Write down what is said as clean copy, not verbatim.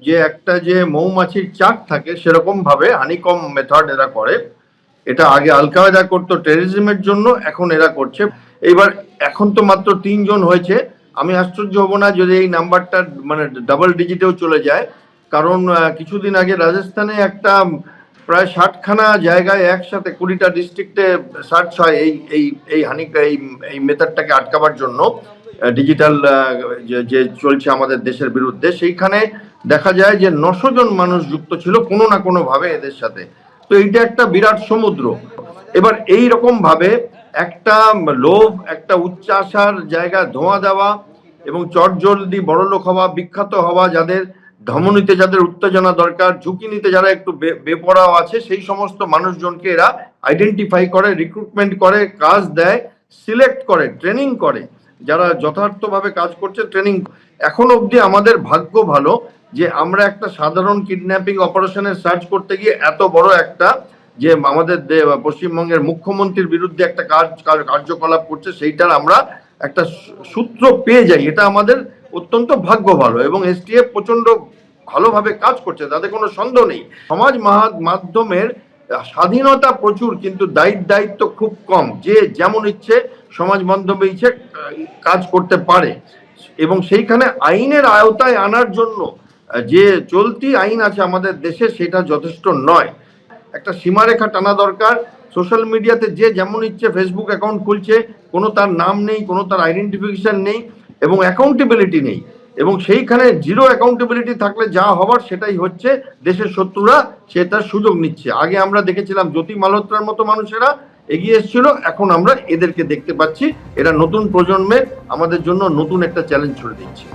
যে একটা যে মৌমাছির চাক থাকে সেরকম ভাবে হানিকম মেথড এরা করে। এটা আগে আল কায়দা করতো টেররিজমের জন্য, এখন এরা করছে। এইবার এখন তো মাত্র 3 জন হয়েছে, আমি আশ্চর্য হব না যদি এই নাম্বারটা মানে ডাবল ডিজিটেও চলে যায়। কারণ কিছুদিন আগে রাজস্থানে একটা প্রায় 60খানা জায়গায় একসাথে 20টা ডিস্ট্রিক্টে সার্চ হয় এই এই এই হানিকা এই মেথডটাকে আটকাবার জন্য। ডিজিটাল যে চলছে আমাদের দেশের বিরুদ্ধে, সেইখানে দেখা যায় যে 900 জন মানুষ যুক্ত ছিল কোনো না কোনো ভাবে এদের সাথে। তো এইটা একটা বিরাট সমুদ্র। এবার এই রকম ভাবে একটা লোভ, একটা উচ্চাশার জায়গা ধোঁয়া দেওয়া এবং চটজলদি বড়লোক হওয়া, বিখ্যাত হওয়া, যাদের ধমনীতে যাদের উত্তেজনা দরকার, ঝুঁকি নিতে যারা একটু বেপরোয়া আছে, সেই সমস্ত মানুষজনকে এরা আইডেন্টিফাই করে, রিক্রুটমেন্ট করে, কাজ দেয়, সিলেক্ট করে, ট্রেনিং করে। যারা যথার্থভাবে কাজ করছে ট্রেনিং। এখন অবধি আমাদের ভাগ্য ভালো যে আমরা একটা সাধারণ কিডন্যাপিং অপারেশনের সার্চ করতে গিয়ে এত বড় একটা যে আমাদের পশ্চিমবঙ্গের মুখ্যমন্ত্রীর বিরুদ্ধে একটা কার্যকলাপ করছে, সেইটার আমরা একটা সূত্র পেয়ে যাই। এটা আমাদের অত্যন্ত ভাগ্য ভালো, এবং এসটিএফ প্রচন্ড ভালোভাবে কাজ করছে, তাতে কোনো সন্দেহ নেই। সমাজ মাধ্যমের স্বাধীনতা প্রচুর, কিন্তু দায়িত্ব খুব কম। যে যেমন ইচ্ছে সমাজ মাধ্যমে ইচ্ছে কাজ করতে পারে, এবং সেইখানে আইনের আওতায় আনার জন্য যে চলতি আইন আছে আমাদের দেশে সেটা যথেষ্ট নয়। একটা সীমারেখা টানা দরকার। সোশ্যাল মিডিয়াতে যে যেমন ইচ্ছে ফেসবুক অ্যাকাউন্ট খুলছে, কোনো তার নাম নেই, কোনো তার আইডেন্টিফিকেশন নেই, এবং অ্যাকাউন্টেবিলিটি নেই। এবং সেইখানে জিরো অ্যাকাউন্টেবিলিটি থাকলে যা হবার সেটাই হচ্ছে। দেশের শত্রুরা সেটার সুযোগ নিচ্ছে। আগে আমরা দেখেছিলাম জ্যোতি মালহোত্রার মতো মানুষেরা এগিয়ে এসেছিল, এখন আমরা এদেরকে দেখতে পাচ্ছি। এরা নতুন প্রজন্মের আমাদের জন্য নতুন একটা চ্যালেঞ্জ ছড়ে দিচ্ছে।